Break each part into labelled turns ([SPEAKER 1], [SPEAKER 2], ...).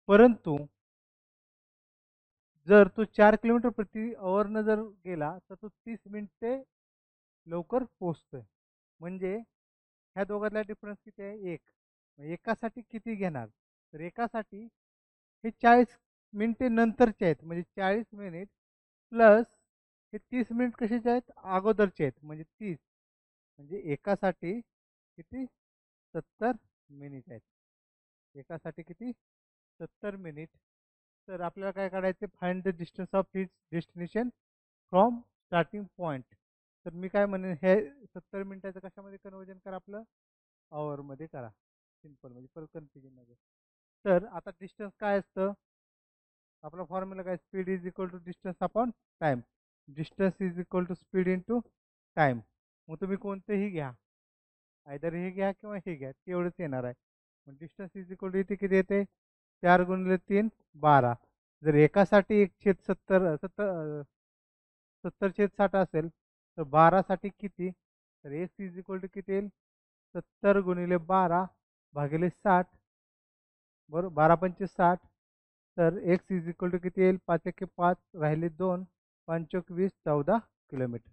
[SPEAKER 1] परंतु जर तो 4 किलोमीटर प्रति अवरनं जर गेला तर तो 30 मिनिटे लवकर पोहोचतोय. म्हणजे ह्या दोघातला डिफरन्स किती आहे? एक. एकासाठी किती घेणार? तर एकासाठी हे 40 मिनिटे नंतरचे आहेत, म्हणजे 40 मिनिट प्लस हे 30 मिनिट कशाचे आहेत? अगोदरचे आहेत, म्हणजे 30. म्हणजे एकासाठी किती? 70 मिनिट आहेत. एकासाठी किती? 70 मिनिट. तर आपल्याला काय काढायचे? फाइंड द डिस्टन्स ऑफ हिच डेस्टिनेशन फ्रॉम स्टार्टिंग पॉईंट. तर मी काय म्हणेन, हे 70 मिनिटाचं कशामध्ये कन्वर्जन करा? आपलं आवरमध्ये करा. सिंपल, म्हणजे परत कन्फ्युजन नको. तर आता डिस्टन्स काय असतं? आपला फॉर्म्युला काय? Speed is equal to distance upon time. Distance is equal to speed into time. मग तुम्ही कोणतेही घ्या, आयदर हे घ्या किंवा हे घ्या, तेवढंच येणार आहे. मग डिस्टन्स इज इक्वल टू इथे किती येते? 4 गुणिले 3 12. जर एकासाठी 1/70 असेल तर 12साठी किती? तर एक्स इज इक्वल टू किती येईल? 70 गुणिले 12 भागिले 60. बरोबर, 12×5 = 60. तर एक्स इज इक्वल टू किती येईल? 5×1 = 5, राहिले 2, 5×1 = 20, 14 किलोमीटर.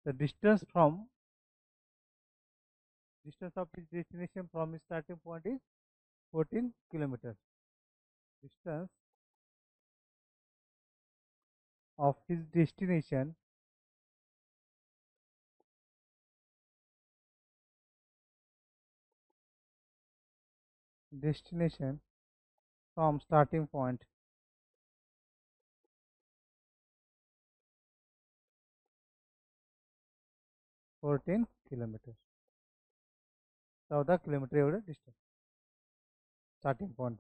[SPEAKER 1] तर distance of his destination from his starting point is 14 kilometers. Distance of his destination from starting point 14 kilometers. 14 kilometre एवढं डिस्टन्स स्टार्टिंग पॉईंट.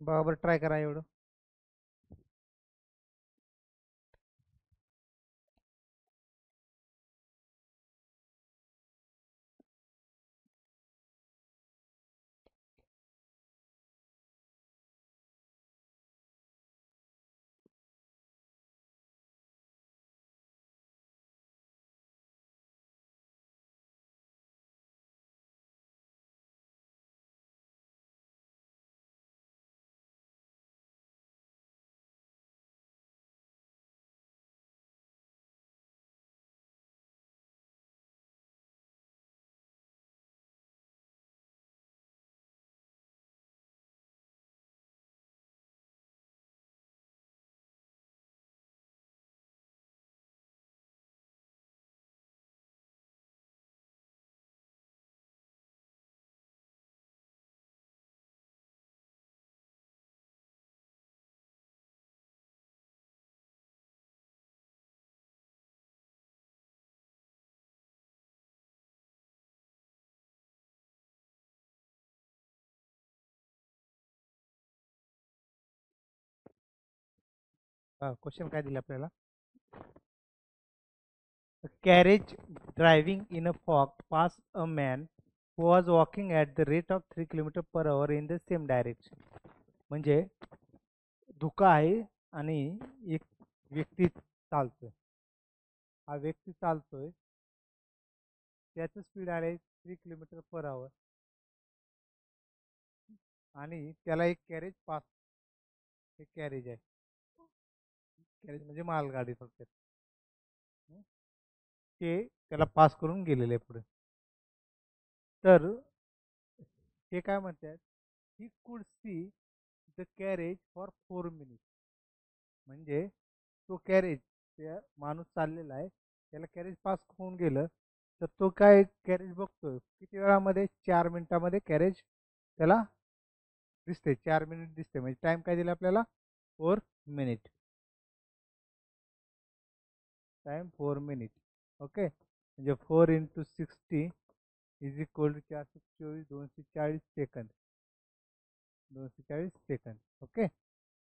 [SPEAKER 1] बरोबर ट्राय करा एवढं. क्वेश्चन काय दिले आपल्याला? A carriage driving in a fog passed a man who was walking at the rate of 3 km per hour in the same direction. म्हणजे धुका आहे आणि एक व्यक्ती चालतोय. हा व्यक्ती चालतोय, त्याचं स्पीड आहे 3 किलोमीटर पर आवर आणि त्याला एक कॅरेज पास, एक कॅरेज आहे. कॅरेज म्हणजे मालगाडी थोडक्यात. ते त्याला पास करून गेलेले आहे पुढे. तर ते काय म्हणतात, he could see the carriage for 4 minutes. म्हणजे तो कॅरेज, त्या माणूस चाललेला आहे, त्याला कॅरेज पास होऊन गेलं, तर तो काय कॅरेज बघतोय किती वेळामध्ये? 4 मिनिटामध्ये कॅरेज त्याला दिसते. 4 मिनिट दिसते, म्हणजे टाइम काय दिला आपल्याला? 4 मिनिट. Time 4 minute. ओके, म्हणजे 4 × 60 is equal to 424, 240 second. 240 second. Okay.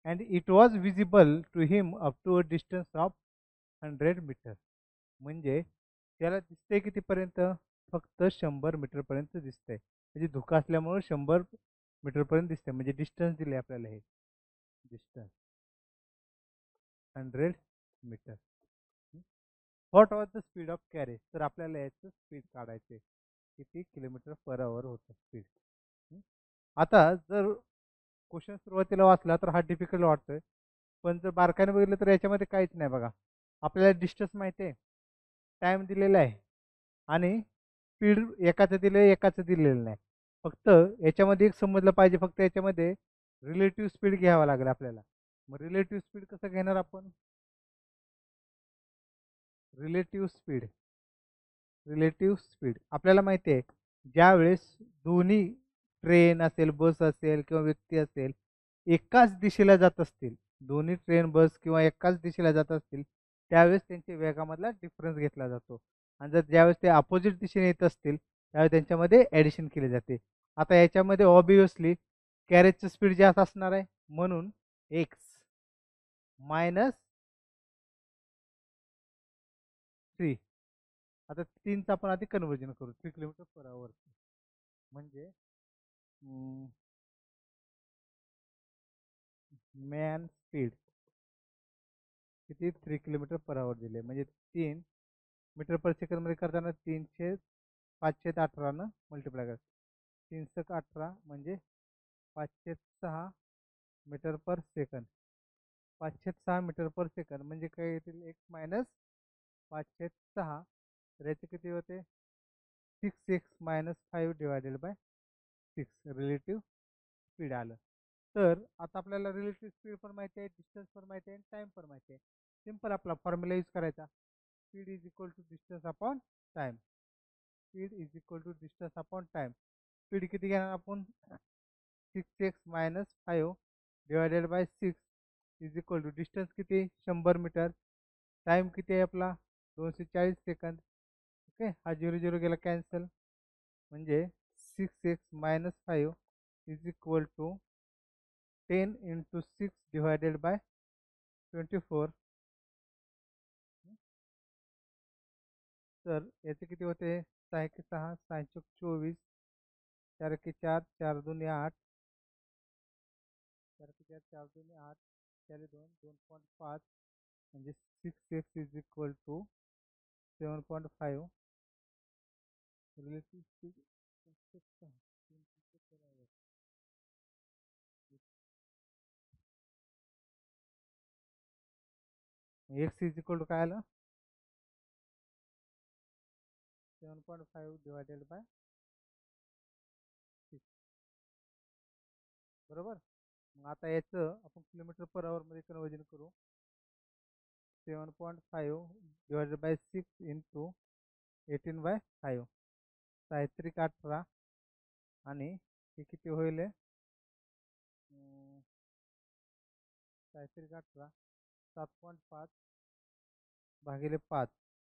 [SPEAKER 1] And it was visible to him up to a distance of 100 metre. म्हणजे त्याला दिसते कितीपर्यंत? फक्त 100 मीटरपर्यंत दिसतंय. म्हणजे धुका असल्यामुळे 100 मीटरपर्यंत दिसतंय. म्हणजे डिस्टन्स दिले आपल्याला, हे distance 100 metre. What was the speed of carriage? तर आपल्याला याचं स्पीड काढायचे, किती किलोमीटर पर आवर होतं स्पीड. आता जर क्वेश्चन सुरुवातीला वाचला तर हा डिफिकल्ट वाटतोय, पण जर बारकाईने बघितलं तर याच्यामध्ये काहीच नाही बघा. आपल्याला डिस्टन्स माहिती आहे, टाइम दिलेला आहे आणि स्पीड एकाचं दिलं आहे, एकाचं दिलेलं नाही. फक्त याच्यामध्ये एक समजलं पाहिजे, फक्त याच्यामध्ये रिलेटिव्ह स्पीड घ्यावं लागेल आपल्याला. मग रिलेटिव्ह स्पीड कसं घेणार आपण? रिलेटिव्ह स्पीड, रिलेटिव्ह स्पीड आपल्याला माहिती आहे, ज्या वेळेस दोन्ही ट्रेन असेल, बस असेल किंवा व्यक्ती असेल, एकाच दिशेला जात असतील, दोन्ही ट्रेन बस किंवा एकाच दिशेला जात असतील, त्यावेळेस त्यांच्या वेगामधला डिफरन्स घेतला जातो. आणि जर ज्यावेळेस ते अपोजिट दिशेने येत असतील, त्यावेळेस त्यांच्यामध्ये ॲडिशन केले जाते. आता याच्यामध्ये ऑब्वियसली कॅरेजचं स्पीड जास्त असणार आहे, म्हणून एक्स -3. आता 3चा आपण आधी कन्वर्जन करू, 3 किलोमीटर पर आवर. म्हणजे मॅन स्पीड किती? 3 किलोमीटर पर आवर दिले, म्हणजे 3 मीटर पर सेकंद मध्ये करताना 300 518 मल्टिप्लाय करा. 318 म्हणजे 506 metre per second. 506 metre per second म्हणजे काय येतील? X minus 506. तर याचे किती होते? 6x - 5 divided by 6 relative speed आलं. तर आता आपल्याला रिलेटिव्ह स्पीड पण माहिती आहे, डिस्टन्स पण माहिती आहे, आणि टाइम पण माहिती आहे. सिंपल आपला फॉर्म्युला यूज करायचा, speed is equal to distance upon time. Speed is equal to distance upon time. Speed किती घेणार आपण? 6x - 5 divided by 6 is equal to distance किती? 100 मीटर. टाइम किती आहे आपला? 240 सेकंद. ओके, हा 0 0 गेला कॅन्सल. म्हणजे 6x - 5 is equal to 10 into 6 divided by 24. तर याचे किती होते? 6 एके 6, 6 चौक 24, 4 एके 4, 4 दूनी 8, 4 एके 4, 4 दूनी 8, 4 2, 2.5, म्हणजे 6x is equal to 7.5 relative to x is equal to काय आलं? 7.5 डिवायडेड बाय 6. बरोबर. मग आता याचं आपण किलोमीटर पर आवर मध्ये कन्वर्जन करू. 7.5 डिवायडेड बाय 6 इंटू 18/5, 6×3=18, आणि हे किती होईल? 6×3=18, 7.5 भागिले 5,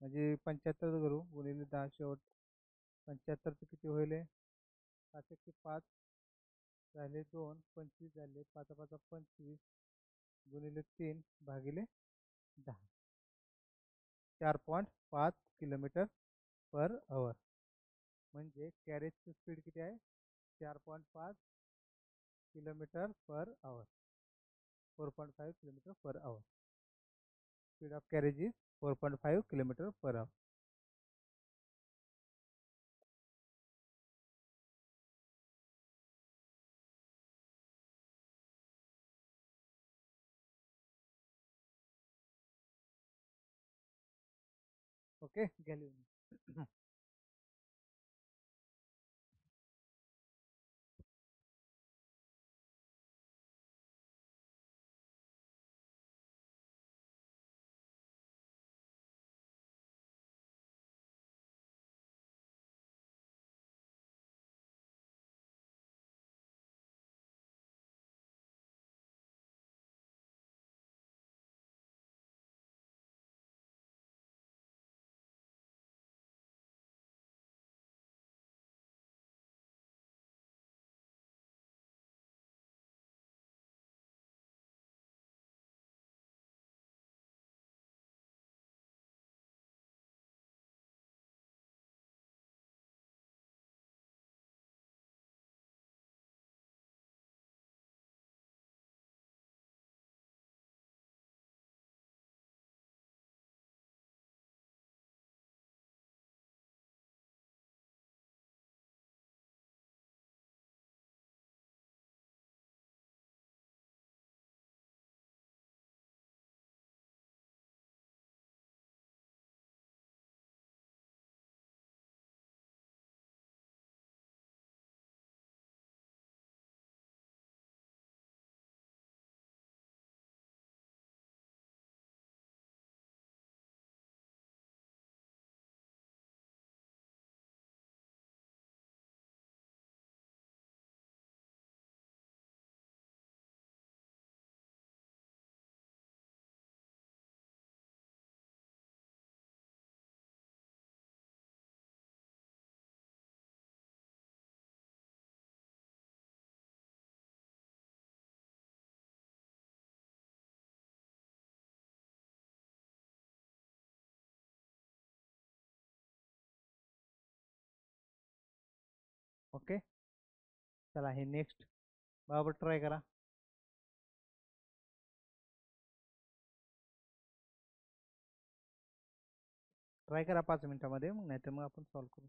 [SPEAKER 1] म्हणजे 75 करू गुणिले 10 शेवट. 75चं किती होईल? 5 एके 5 झाले 2, 25 झाले, 5 5 25 गुणिले 3 भागिले 10, 4.5 किलोमीटर पर आवर. म्हणजे कॅरेजची स्पीड किती आहे? 4.5 kilometre per hour. 4.5 kilometre per hour. Speed of carriage is 4.5 kilometre per hour. Okay, गॅल्व्हन. ओके, चला हे नेक्स्ट बरोबर ट्राय करा. ट्राय करा 5 मिनिटामध्ये, मग नाही तर मग आपण सॉल्व करू.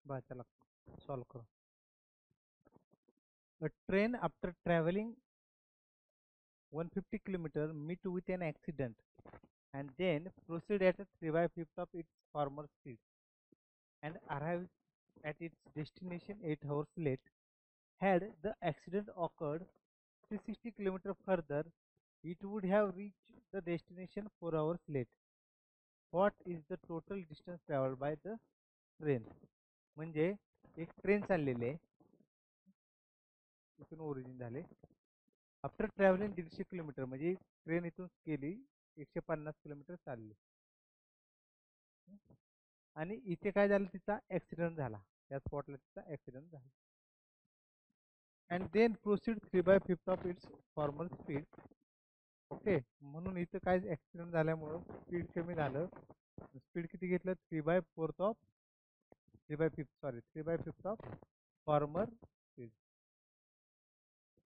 [SPEAKER 1] बघा चला सॉल्व करू. A train after traveling 150 kilometer meet with an accident and then proceed at a 3 by 5th of its former speed and arrives at its destination 8 hours late. Had the accident occurred 360 kilometers further, it would have reached the destination 4 hours late. What is the total distance traveled by the train? म्हणजे एक train चाललेली आहे, इथून origin झाले. After travelling 150 kilometre म्हणजे train इथून गेली 150 kilometre चालली आणि इथे काय झालं, तिचा ऍक्सिडेंट झाला, त्या स्पॉटला तिचा ऍक्सिडेंट झाला. And then proceed 3 by 5th of its formal speed. Okay, म्हणून इथं काय ऍक्सिडेंट झाल्यामुळं स्पीड कमी झालं. स्पीड किती घेतलं, 3 by 5th ऑफ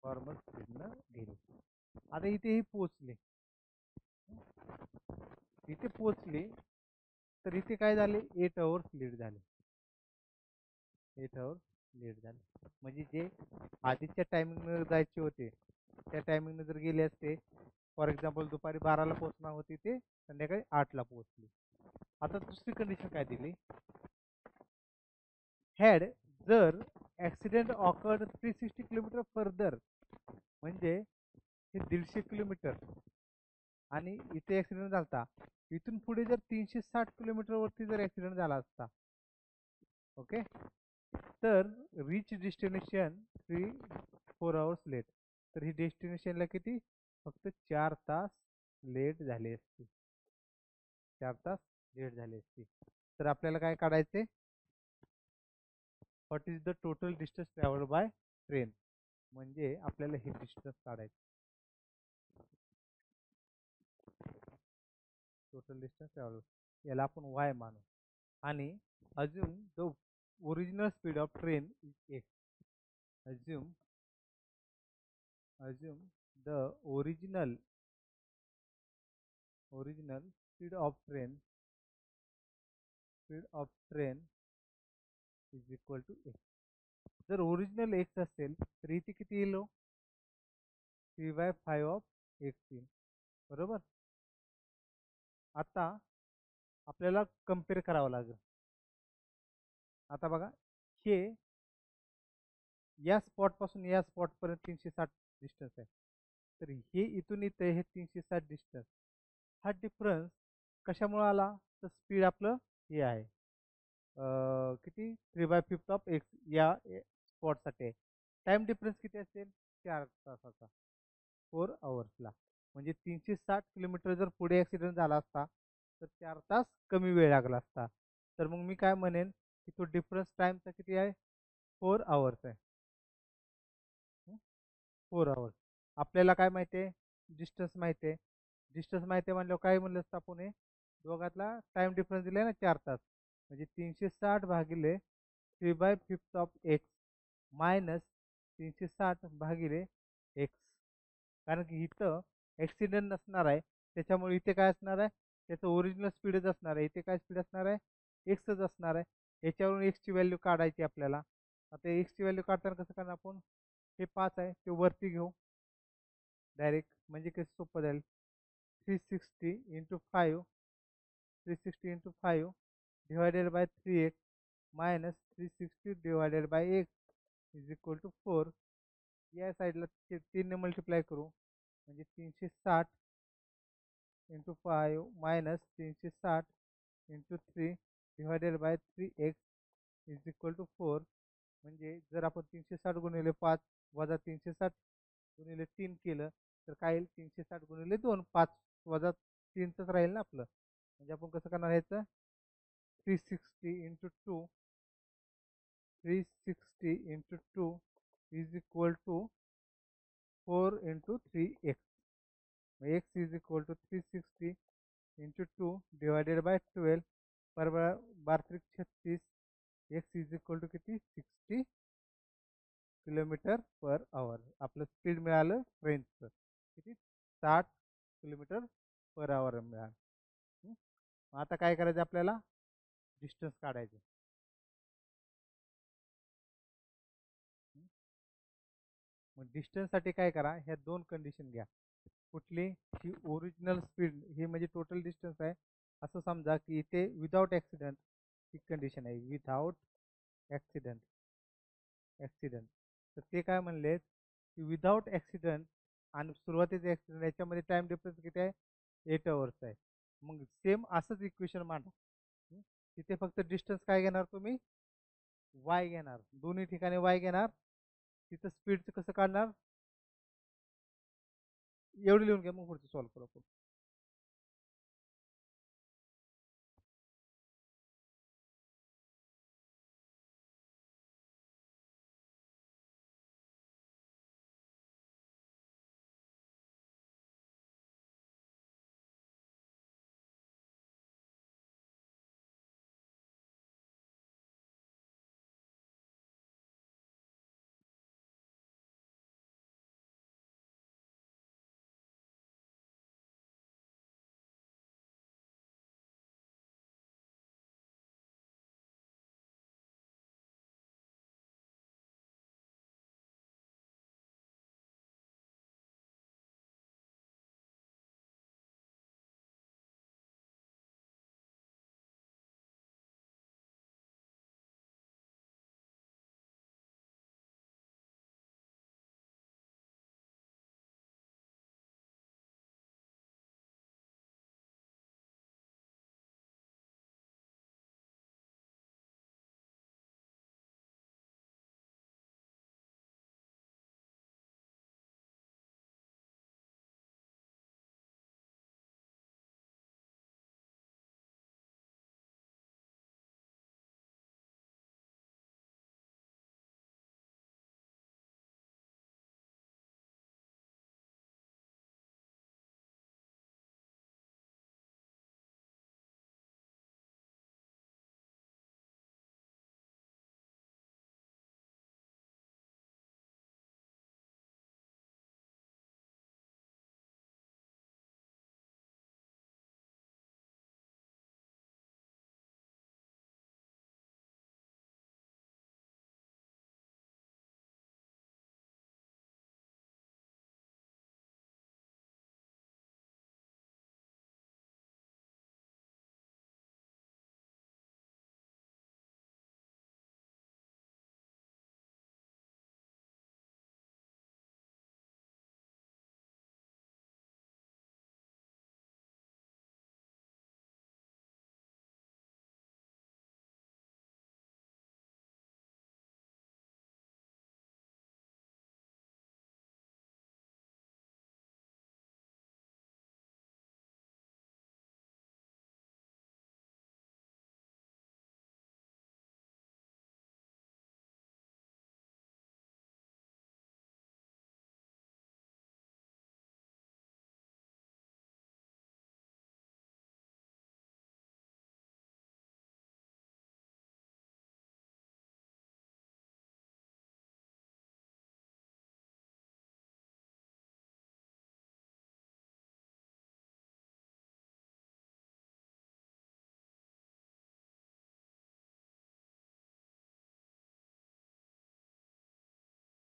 [SPEAKER 1] फॉर्मर स्पीडनं गेले. आता इथे पोचले, इथे पोचले तर इथे काय झाले, 8 hours लेट झाले. 8 hours लेट झाले म्हणजे जे आधीच्या टायमिंगनं जायचे होते त्या टायमिंगनं जर गेले असते, फॉर एक्झाम्पल दुपारी 12ला पोहोचणार होती, ते संध्याकाळी 8ला पोहोचली. आता दुसरी कंडिशन काय दिली, हॅड जर ऍक्सिडेंट ऑकर्ड 360 किलोमीटर फर्दर, म्हणजे हे 150 किलोमीटर आणि इथे ऍक्सिडेंट झाला, इथून पुढे जर 360 किलोमीटर वरती जर ऍक्सिडेंट झाला असता, ओके, तर रिच डेस्टिनेशन 4 hours लेट, तर ही डेस्टिनेशनला किती, फक्त 4 तास लेट झाले असते. 4 तास लेट झाले असते. तर आपल्याला काय काढायचे, what is the total distance travelled by train, म्हणजे आपल्याला हे डिस्टन्स काढायचे. टोटल डिस्टन्स ट्रॅव्हल याला आपण वाय मानू. आणि assume the original speed of train is x. Assume the original speed of train is equal to x. जर original x असेल तर इथे किती येईल, 3/5 ऑफ एक्स येईल, बरोबर. आता आपल्याला कम्पेअर करावं लागेल. आता बघा, हे या स्पॉट पासून या स्पॉट पर्यंत 360 डिस्टन्स आहे, तर हे इथून इथे हे 360 डिस्टन्स, हा डिफरन्स कशामुळे आला, तर स्पीड आपलं हे आहे किती, 3/5 ऑफ एक्स या स्पॉटसाठी आहे. टाइम डिफरन्स किती असेल, 4 तासाचा, 4 hours. म्हणजे 360 किलोमीटर जर पुढे ऍक्सिडेंट झाला असता तर 4 तास कमी वेळ लागला असता. तर मग मी काय म्हणेन की तो डिफरन्स टाइमचा किती आहे, 4 hours आहे. 4 hours. आपल्याला काय माहिती आहे, डिस्टन्स माहिती आहे. डिस्टन्स माहिती आहे म्हणल्यावर काय म्हणलं असतं आपण, हे दोघातला टाइम डिफरन्स दिलाय ना 4 तास, म्हणजे 360 भागिले 3/5 ऑफ एक्स मायनस 360 भागिले एक्स. कारण की इथं ॲक्सिडेंट नसणार आहे, त्याच्यामुळे इथे काय असणार आहे, त्याचं ओरिजिनल स्पीडच असणार आहे. इथे काय स्पीड असणार आहे, एक्सच असणार आहे. याच्यावरून एक्सची व्हॅल्यू काढायची आपल्याला. आता एक्सची व्हॅल्यू काढताना कसं करणार आपण, हे 5 आहे ते वरती घेऊ डायरेक्ट, म्हणजे कसं सोपं जाईल. 360 into 5 360 into 5 divided by 3x minus 360 divided by x is equal to 4. या साईडला 3ने मल्टिप्लाय करू, म्हणजे 360 into 5 minus 360 into 3 divided by 3x is equal to 4. म्हणजे जर आपण 360 गुणिले 5 वजा 360 गुणिले 3 केलं तर काय येईल, 360 गुणिले 2, 5 वजा 3च राहील ना आपलं. म्हणजे आपण कसं करणार याचं, 360 into 2 is equal to 4 into 3x. x is equal to 360 into 2 divided by 12, बरोबर 12×3 = 36. x इज इक्वल टू किती, 60 किलोमीटर पर आवर. आपलं स्पीड मिळालं ट्रेनचं किती, 60 किलोमीटर पर आवर मिळालं. आता काय करायचं आपल्याला, डिस्टन्स काढायचं. मग डिस्टन्ससाठी काय करा, ह्या दोन कंडिशन घ्या. कुठली? ही ओरिजिनल स्पीड, हे म्हणजे टोटल डिस्टन्स आहे. असं समजा की इथे विदाउट ॲक्सिडेंट ही कंडिशन आहे, विदाउट ॲक्सिडेंट. ॲक्सिडेंट तर ते काय म्हणलेत की विदाउट ॲक्सिडेंट आणि सुरुवातीचे ॲक्सिडेंट याच्यामध्ये टाइम डिफरन्स किती आहे? 8 hours आहे. मग सेम असंच इक्वेशन मांडा. तिथे फक्त डिस्टन्स काय घेणार तुम्ही? वाय घेणार. दोन्ही ठिकाणी वाय घेणार. तिथं स्पीडचं कसं काढणार? एवढं लिहून घ्या, मग पुढचं सॉल्व्ह करू आपण.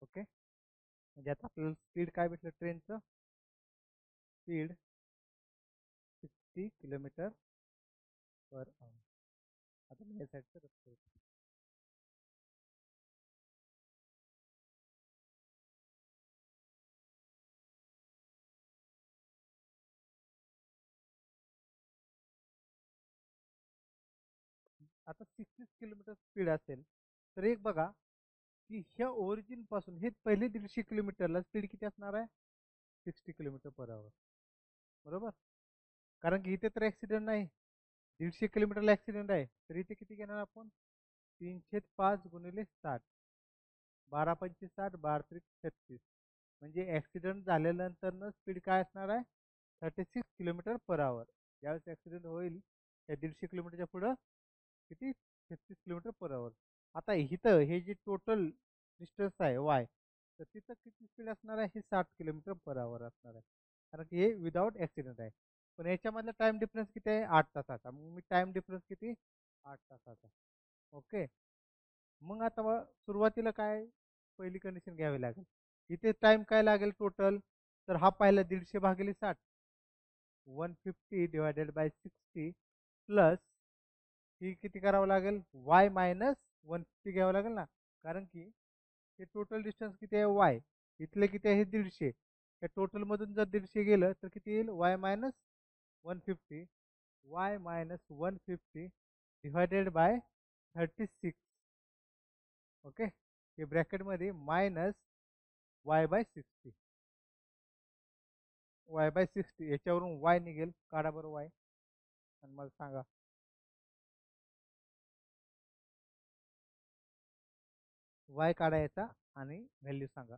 [SPEAKER 1] ओके, म्हणजे आता आपल्याला स्पीड काय भेटलं ट्रेनचं? Speed 60 km/h. आता मी या साईडचं रद्द. आता 60 किलोमीटर स्पीड असेल तर एक बघा की ह्या ओरिजिन पासून हे पहिले 150 किलोमीटरला स्पीड किती असणार आहे? 60 km/h. बरोबर, कारण की इथे तर ऍक्सिडेंट नाही. 150 किलोमीटरला ऍक्सिडेंट आहे, तर इथे किती घेणार आपण? 305 × 60. 12×5 = 60, 12×3 = 36. म्हणजे ऍक्सिडेंट झाल्यानंतर स्पीड काय असणार आहे? 36 km/h. ज्यावेळेस ऍक्सिडेंट होईल त्या 150 किलोमीटरच्या पुढं किती? 36 km/h. आता इथं हे जे टोटल डिस्टन्स आहे वाय, तर तिथं किती स्पीड असणार आहे? हे 60 km/h असणार आहे, कारण की हे विदाउट ॲक्सिडेंट आहे. पण याच्यामधला टाइम डिफरन्स किती आहे? 8 तासाचा. मग मी टाइम डिफरन्स किती? 8 तासाचा. ओके, मग आता सुरुवातीला काय पहिली कंडिशन घ्यावी लागेल इथे टाइम काय लागेल टोटल, तर हा पाहिला 150/60, 150 डिवायडेड बाय 60 प्लस ही किती करावं लागेल, वाय मायनस 150 घ्यावं लागेल ना, कारण की हे टोटल डिस्टन्स किती आहे वाय, इथले किती आहे 150, या टोटलमधून जर 150 गेलं तर किती येईल, y minus 150, y minus 150 divided bye 36. Okay, हे ब्रॅकेटमध्ये मायनस y/60, y/60 याच्यावरून वाय निघेल, काढा बरं वाय आणि मला सांगा. वाय काढायचा आणि व्हॅल्यू सांगा.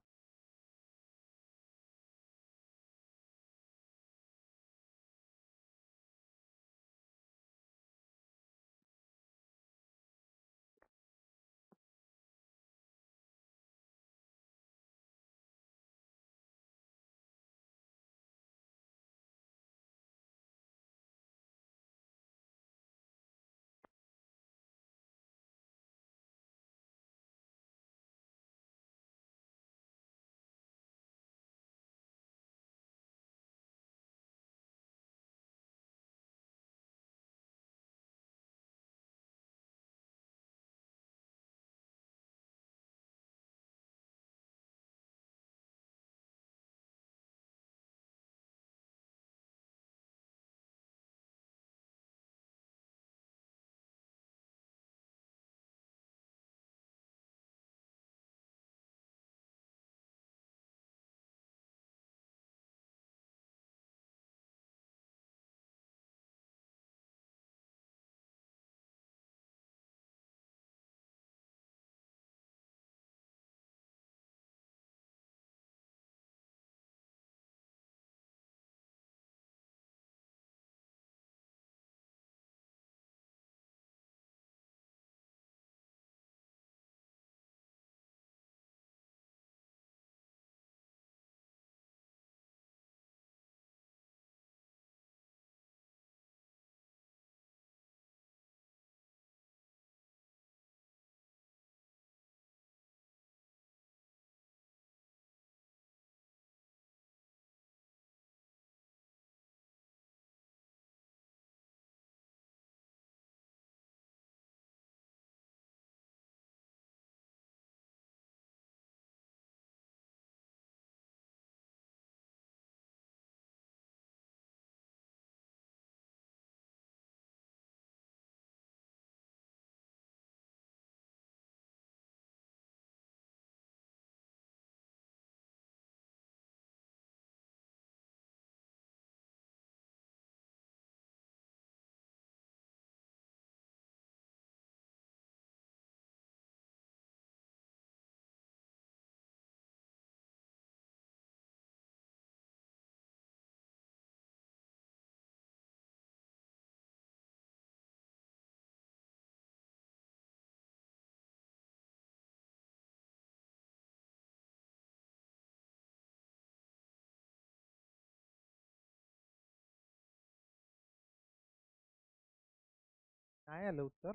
[SPEAKER 1] काय आलं उत्तर,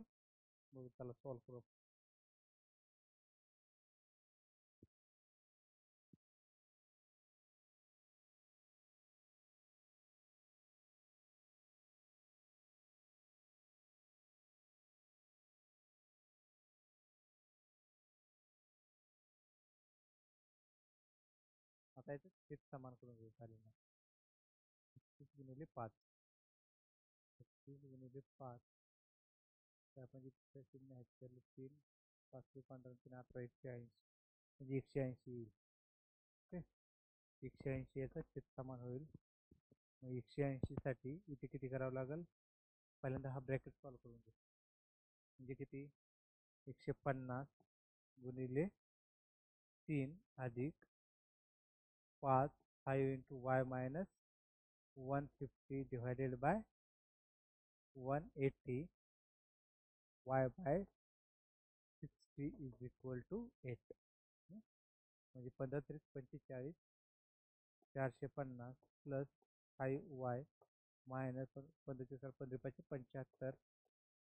[SPEAKER 1] बघू त्याला सॉल्व करू. आता याचं तेच समान करून घेऊ खाली. 31 × 5, 31 × 5, आपण जिथे शून्य आहेत त्याला 3, 5 15 3 18 180, म्हणजे 180 येईल. ओके, 180 याचा छेद समान होईल. मग 180 साठी इथे किती करावं लागेल, पहिल्यांदा हा ब्रॅकेट सॉल्व करून घेऊ, म्हणजे किती, 150 गुणिले 3 अधिक 5, 5 × y minus 150 divided by 180, y/60 is equal to 8. म्हणजे 15 × 45, 450 प्लस 5y मायनस 15 15 75,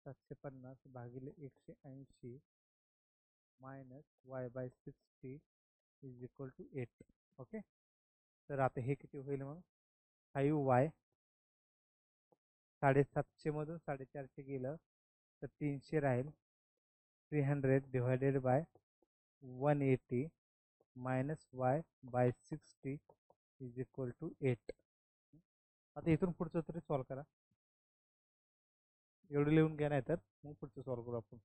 [SPEAKER 1] 750 भागिले 180 minus y/60 is equal to 8. Okay. तर आता हे किती होईल मग? 5y 750 मधून 450 गेलं तर 300 राहील. 300 divided by 180 minus y by 60 is equal to 8. आता इथून पुढचं तरी सॉल्व करा. एवढं लिहून घ्या, नाही तर मग पुढचं सॉल्व करू आपण.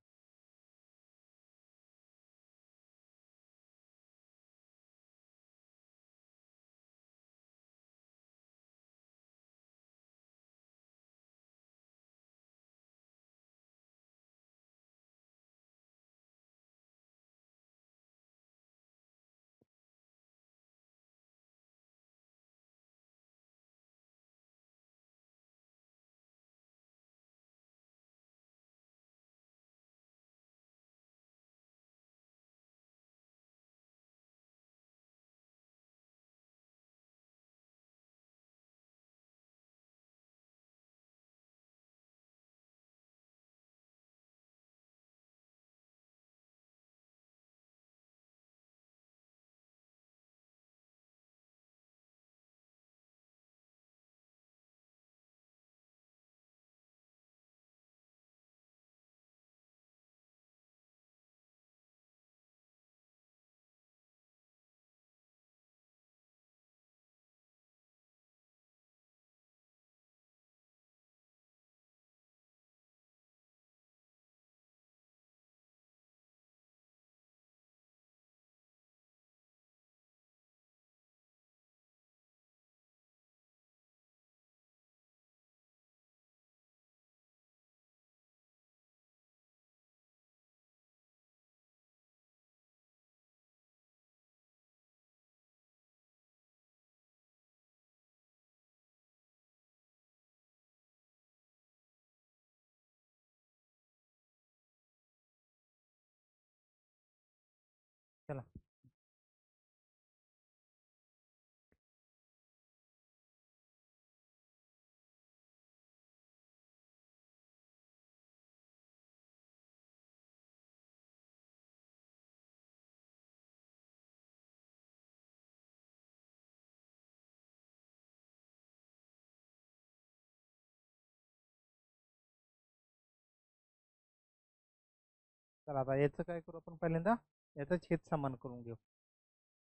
[SPEAKER 1] चला. चला आता याचं काय करू आपण पहिल्यांदा. याचा छेद समान करून घेऊ.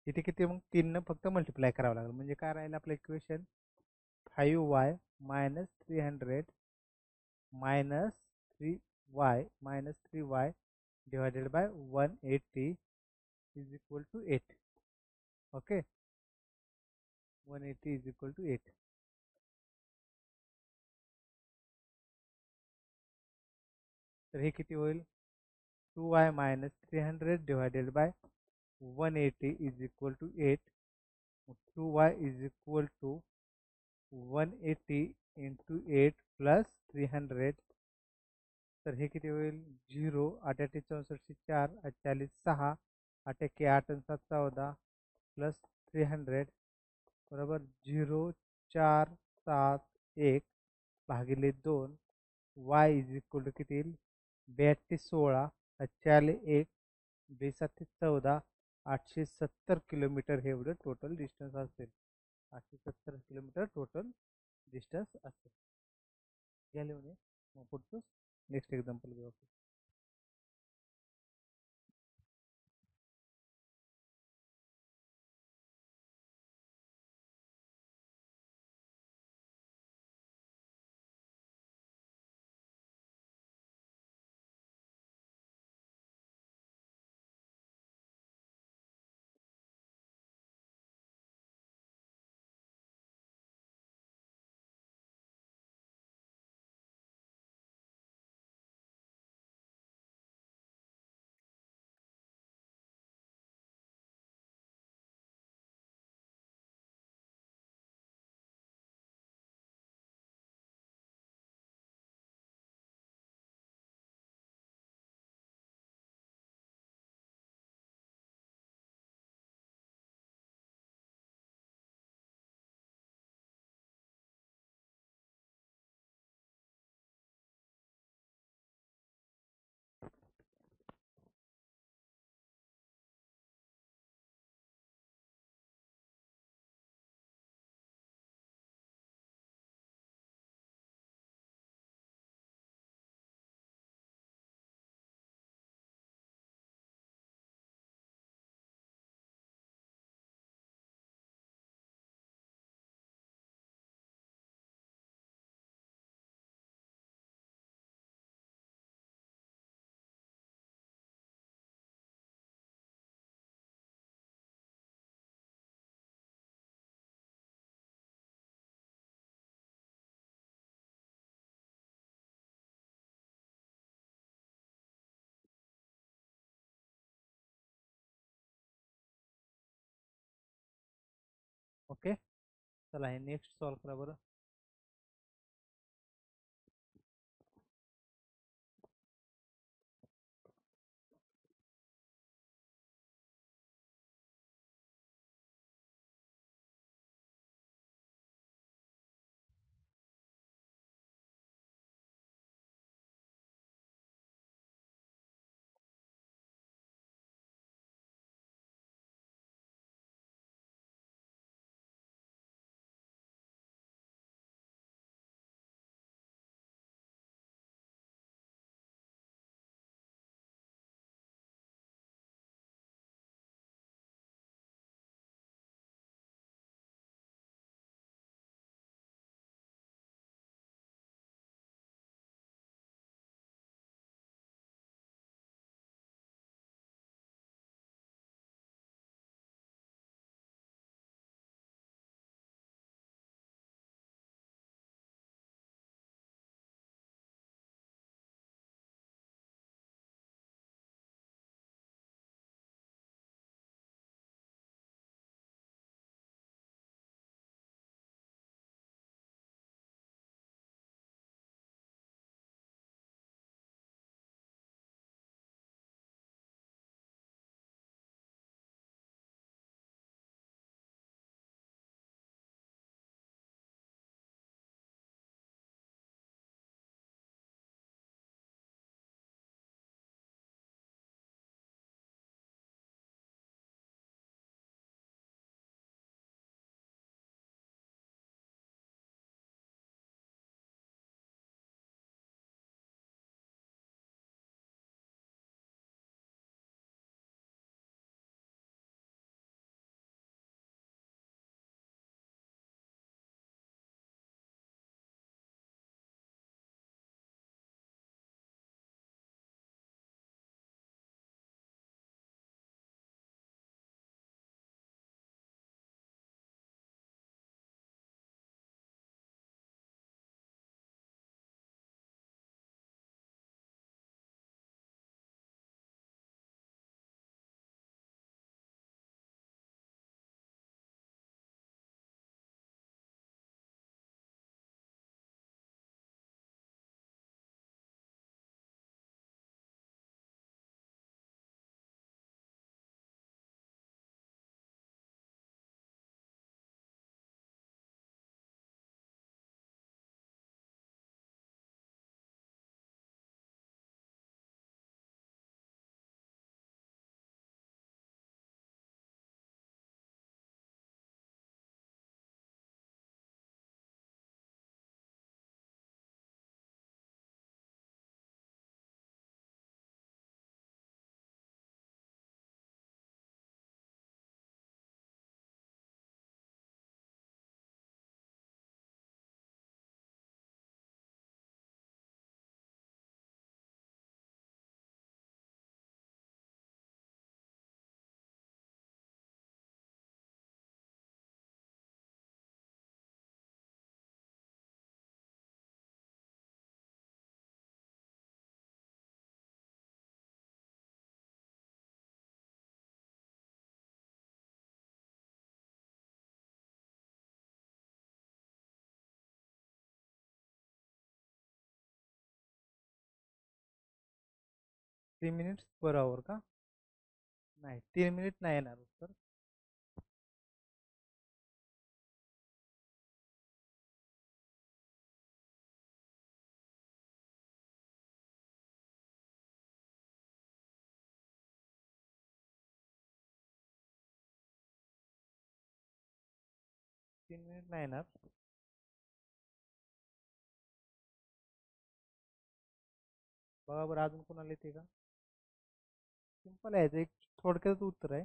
[SPEAKER 1] इथे किती मग 3 फक्त मल्टिप्लाय करावं लागेल. म्हणजे काय राहील आपलं equation? 5y minus 300 minus 3y divided by 180 is equal to 8. Okay. 180 is equal to 8. तर हे किती होईल? 2y minus 300 divided by 180 is equal to 8. 2y is equal to 180 into 8 plus 300. तर हे किती होईल? 0 8 8 64 4 48 6 8 1 8 आणि 7 14 प्लस 300 बरोबर 0 4 7 1 भागिले 2. वाय इज इक्वल टू किती येईल? 82 16 4 1 बेसात 14 870 किलोमीटर हे एवढं टोटल डिस्टन्स असेल. 870 किलोमीटर टोटल डिस्टन्स असेल. घ्या लिहून. मग पुढचं नेक्स्ट एक्झाम्पल घेऊ आपण. ओके. चला हे नेक्स्ट सॉल्व करा बरं. 3 minutes per hour का? नाही, 3 मिनिट नाही येणार उत्तर. 3 मिनिट नाही येणार. बघा बरं अजून कोणाला येते का? सिंपल आहे, एक थोडक्यात उत्तर आहे.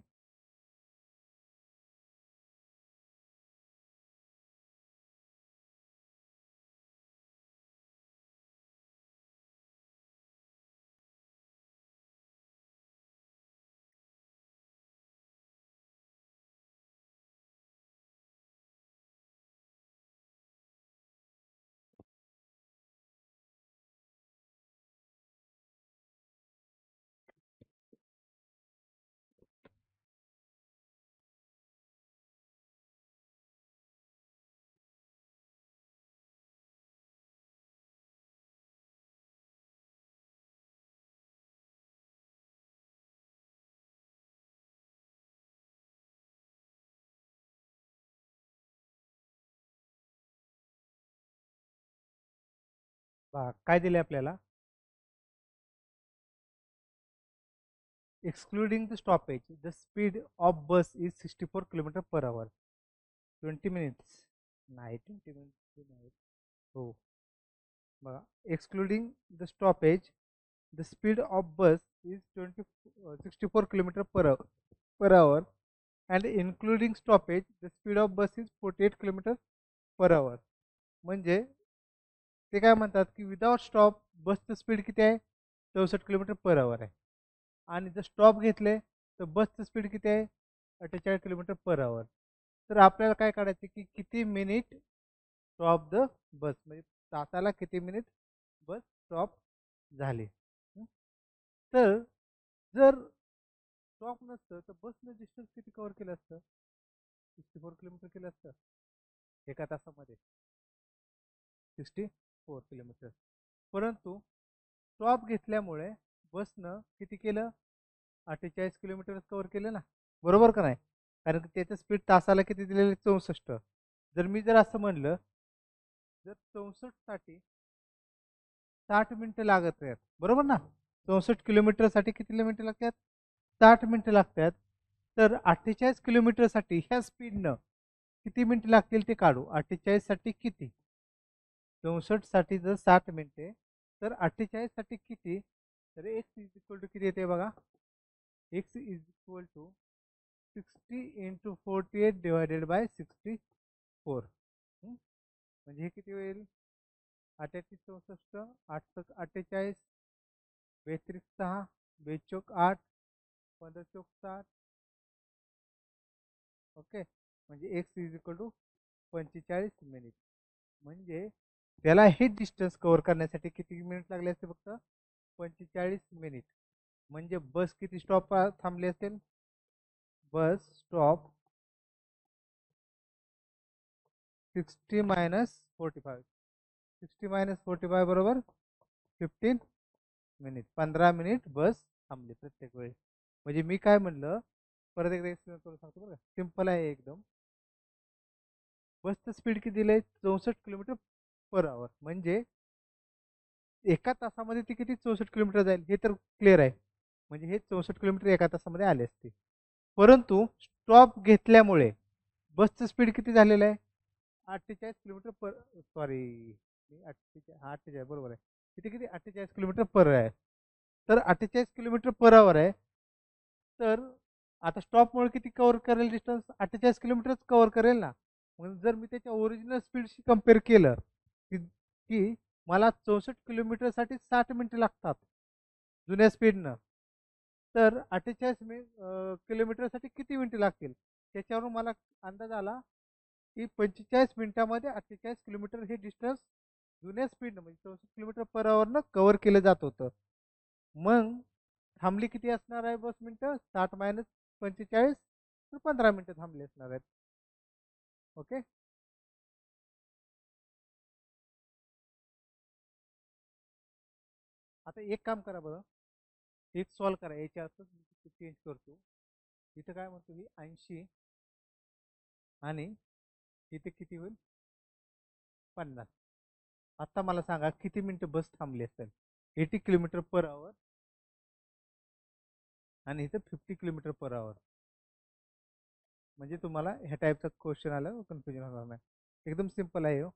[SPEAKER 1] काय दिले आपल्याला, excluding the stoppage the speed of bus is 64 km/h. 20 minutes नाही, 20 मिनिट्स नाही. हो बघा, excluding the stoppage the speed of bus is 64 km/h and including stoppage the speed of bus is 48 km/h. म्हणजे ते काय म्हणतात की विदाउट स्टॉप बसचं स्पीड किती आहे, 64 km/h आहे. आणि जर स्टॉप घेतले तर बसचं स्पीड किती आहे, 48 km/h. तर आपल्याला काय काढायचे की किती मिनिट स्टॉप द बस, म्हणजे तासाला किती मिनिट बस स्टॉप झाली. तर जर स्टॉप नसतं तर बसनं डिस्टन्स किती कव्हर केलं असतं, 64 किलोमीटर केलं असतं एका तासामध्ये, 64 किलोमीटर. परंतु स्टॉप घेतल्यामुळे बसनं किती केलं, 48 किलोमीटर कव्हर केलं ना, बरोबर का नाही. कारण की त्याचं स्पीड तासाला किती दिलेलं, 64. जर मी जर असं म्हणलं, जर 64 साठी 60 मिनिटं लागत आहेत, बरोबर ना, 64 किलोमीटरसाठी किती मिनिटं लागतात, 60 मिनिटं लागतात. तर 48 किलोमीटरसाठी ह्या स्पीडनं किती मिनिटं लागतील ते काढू. 48 साठी किती, 64 साठी जर 60 मिनिटे, तर 48 साठी किती, तर एक्स इज इक्वल टू किती येते बघा, एक्स इज इक्वल टू 60 × 48 / 64. म्हणजे हे किती होईल, 88 64, 8 48, 42 6, 22 8, 15 60. ओके, म्हणजे x is equal to 45 minute. म्हणजे त्याला हे डिस्टन्स कव्हर करण्यासाठी किती मिनिट लागले असते, फक्त 45 मिनिट. म्हणजे बस किती स्टॉप थांबले असेल, बस स्टॉप 60 - 45, 60 - 45 बरोबर 15 मिनिट, 15 मिनिट बस थांबली प्रत्येक वेळी. म्हणजे मी काय म्हणलं, परत एकदा एक्सप्लेन करून सांगतो बरं, सिंपल आहे एकदम. बसचं स्पीड किती दिलंय, 64 km/h. म्हणजे एका तासामध्ये ती किती 64 किलोमीटर जाईल हे तर क्लिअर आहे. म्हणजे हे 64 किलोमीटर एका तासामध्ये आले असते. परंतु स्टॉप घेतल्यामुळे बसचं स्पीड किती झालेलं आहे, 48 किलोमीटर सॉरी, 48 बरोबर आहे. किती किती 48 किलोमीटर पर आहे. तर 48 किलोमीटर पर आहे. तर आता स्टॉपमुळे किती कव्हर करेल डिस्टन्स, 48 किलोमीटरच कव्हर करेल ना. म्हणून जर मी त्याच्या ओरिजिनल स्पीडशी कम्पेअर केलं की मला 64 किलोमीटरसाठी 60 मिनिटं लागतात जुन्या स्पीडनं, तर 48 किलोमीटरसाठी किती मिनिटं लागतील, त्याच्यावरून मला अंदाज आला की 45 मिनिटामध्ये 48 किलोमीटर हे डिस्टन्स जुन्या स्पीडनं म्हणजे 64 किलोमीटर पर कव्हर केलं जात होतं. मग थांबली किती असणार आहे बस मिनटं, 60 - 45, तर 15 मिनिटं थांबली असणार आहेत. ओके, आता एक काम करा बरं, एक सॉल्व करा याच्यातच चेंज करतो. इथं काय म्हणतो मी 80 आणि इथे किती होईल 50. आता मला सांगा किती मिनिटं बस थांबली असेल, 80 km/h आणि इथं 50 km/h. म्हणजे तुम्हाला ह्या टाईपचा क्वेश्चन आला कन्फ्युजन होणार नाही, एकदम सिंपल आहे हो.